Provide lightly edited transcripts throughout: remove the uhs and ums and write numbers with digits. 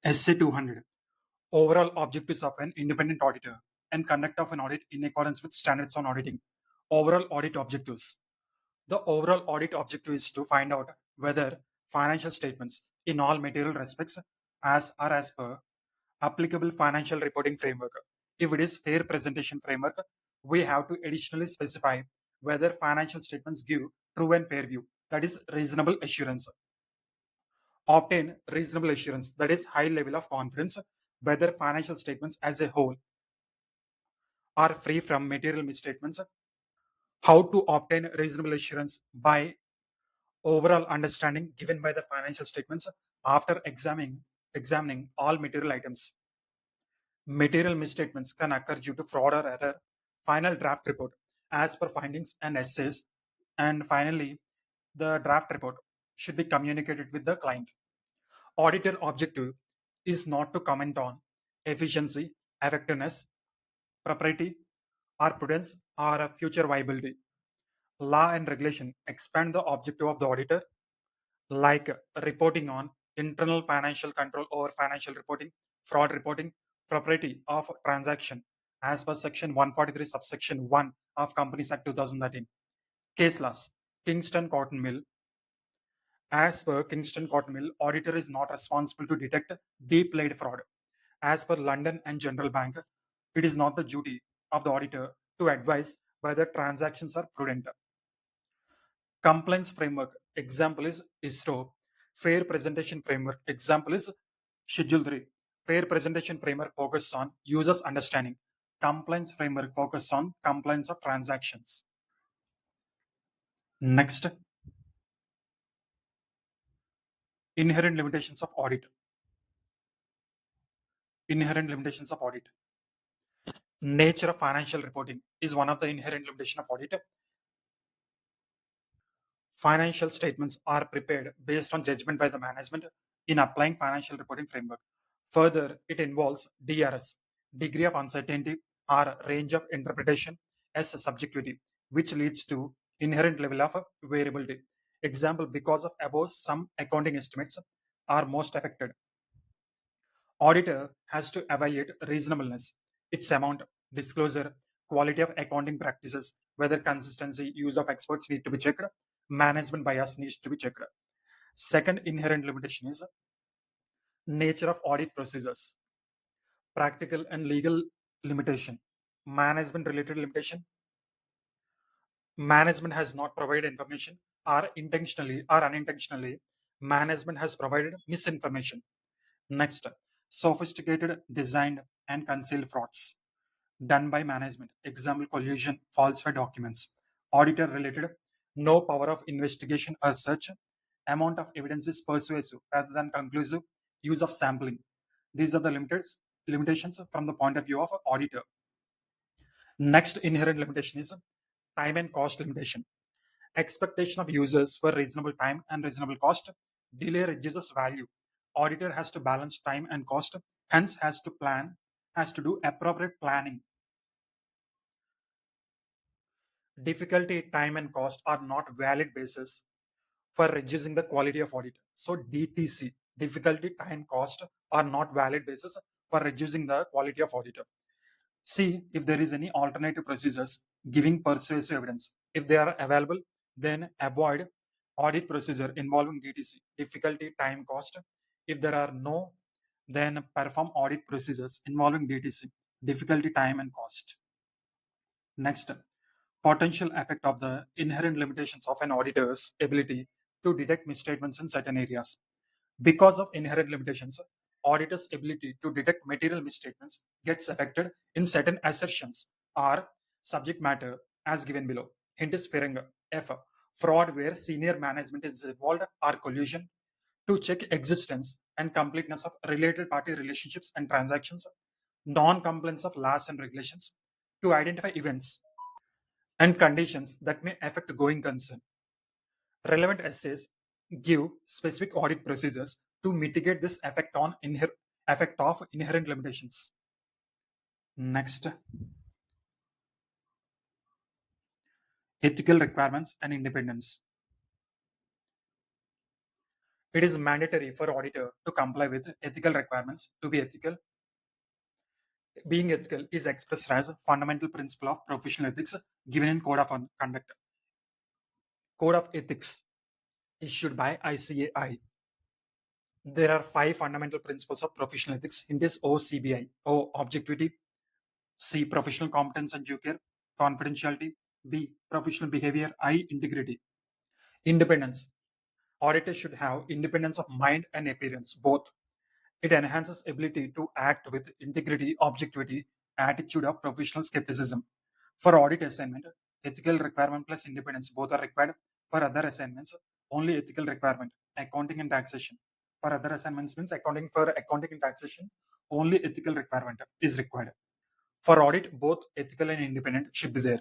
SC 200. Overall objectives of an independent auditor and conduct of an audit in accordance with standards on auditing. Overall audit objectives. The overall audit objective is to find out whether financial statements in all material respects as per applicable financial reporting framework. If it is fair presentation framework, we have to additionally specify whether financial statements give true and fair view, that is reasonable assurance. Obtain reasonable assurance, that is high level of confidence, whether financial statements as a whole are free from material misstatements. How to obtain reasonable assurance? By overall understanding given by the financial statements after examining all material items. Material misstatements can occur due to fraud or error. Final draft report as per findings and essays. And finally, the draft report should be communicated with the client. Auditor objective is not to comment on efficiency, effectiveness, propriety, or prudence, or future viability. Law and regulation expand the objective of the auditor, like reporting on internal financial control over financial reporting, fraud reporting, propriety of transaction, as per Section 143, subsection 1 of Companies Act 2013. Case laws. Kingston Cotton Mill. As per Kingston Cotton Mill, auditor is not responsible to detect deep laid fraud. As per London and General Bank, it is not the duty of the auditor to advise whether transactions are prudent. Compliance framework, example is ISRO. Fair presentation framework, example is Schedule 3. Fair presentation framework focuses on users' understanding. Compliance framework focuses on compliance of transactions. Next, inherent limitations of audit. Inherent limitations of audit. Nature of financial reporting is one of the inherent limitations of audit. Financial statements are prepared based on judgment by the management in applying financial reporting framework. Further, it involves DRS, degree of uncertainty, or range of interpretation as subjectivity, which leads to inherent level of variability. Example, because of above, some accounting estimates are most affected. Auditor has to evaluate reasonableness, its amount, disclosure, quality of accounting practices, whether consistency, use of experts need to be checked, management bias needs to be checked. Second inherent limitation is nature of audit procedures, practical and legal limitation, management related limitation. Management has not provided information, or intentionally or unintentionally, management has provided misinformation. Next, sophisticated, designed, and concealed frauds done by management. Example, collusion, falsified documents. Auditor related, no power of investigation as such. Amount of evidence is persuasive rather than conclusive. Use of sampling. These are the limitations from the point of view of an auditor. Next inherent limitation is time and cost limitation. Expectation of users for reasonable time and reasonable cost. Delay reduces value. Auditor has to balance time and cost, hence has to do appropriate planning. Difficulty, time, and cost are not valid basis for reducing the quality of audit. So DTC, difficulty, time, cost are not valid basis for reducing the quality of audit. See if there is any alternative procedures giving persuasive evidence. If they are available, then avoid audit procedure involving DTC, difficulty, time, cost. If there are no, then perform audit procedures involving DTC, difficulty, time, and cost. Next, potential effect of the inherent limitations of an auditor's ability to detect misstatements in certain areas. Because of inherent limitations, auditor's ability to detect material misstatements gets affected in certain assertions or subject matter as given below. Hint is Ferenger. F. Fraud where senior management is involved or collusion to check existence and completeness of related party relationships and transactions, non-compliance of laws and regulations to identify events and conditions that may affect going concern. Relevant essays give specific audit procedures to mitigate this effect of inherent limitations. Next, ethical requirements and independence. It is mandatory for auditor to comply with ethical requirements. To be ethical, being ethical is expressed as a fundamental principle of professional ethics given in Code of Conduct. Code of Ethics issued by ICAI. There are five fundamental principles of professional ethics. In this OCBI: O, objectivity; C, professional competence and due care; confidentiality; B, professional behavior; I, integrity. Independence. Auditors should have independence of mind and appearance, both. It enhances ability to act with integrity, objectivity, attitude of professional skepticism. For audit assignment, ethical requirement plus independence both are required. For other assignments, only ethical requirement, accounting and taxation. For other assignments means accounting and taxation, only ethical requirement is required. For audit, both ethical and independent should be there.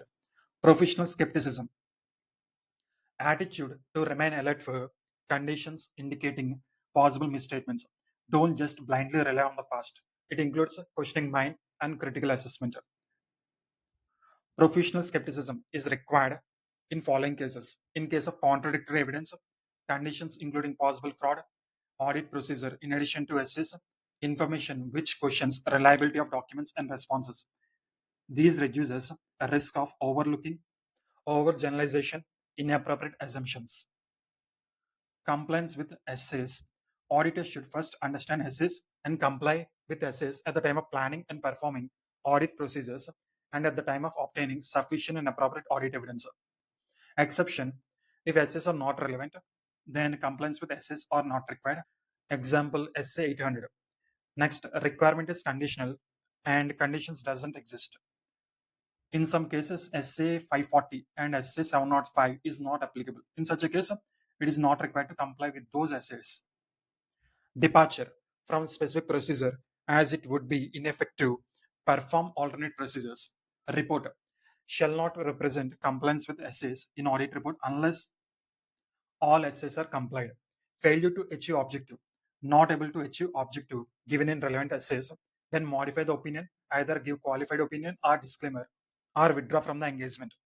Professional skepticism, attitude to remain alert for conditions indicating possible misstatements. Don't just blindly rely on the past. It includes questioning mind and critical assessment. Professional skepticism is required in following cases. In case of contradictory evidence, conditions including possible fraud, audit procedure, in addition to assess information which questions reliability of documents and responses. These reduces a risk of overlooking, overgeneralization, inappropriate assumptions. Compliance with essays. Auditors should first understand essays and comply with essays at the time of planning and performing audit procedures and at the time of obtaining sufficient and appropriate audit evidence. Exception: if essays are not relevant, then compliance with essays are not required. Example, essay 800. Next, requirement is conditional and conditions doesn't exist. In some cases, essay 540 and essay 705 is not applicable. In such a case, it is not required to comply with those essays. Departure from specific procedure, as it would be ineffective, perform alternate procedures. A report shall not represent compliance with essays in audit report unless all essays are complied. Failure to achieve objective, not able to achieve objective given in relevant essays, then modify the opinion, either give qualified opinion or disclaimer, or withdraw from the engagement.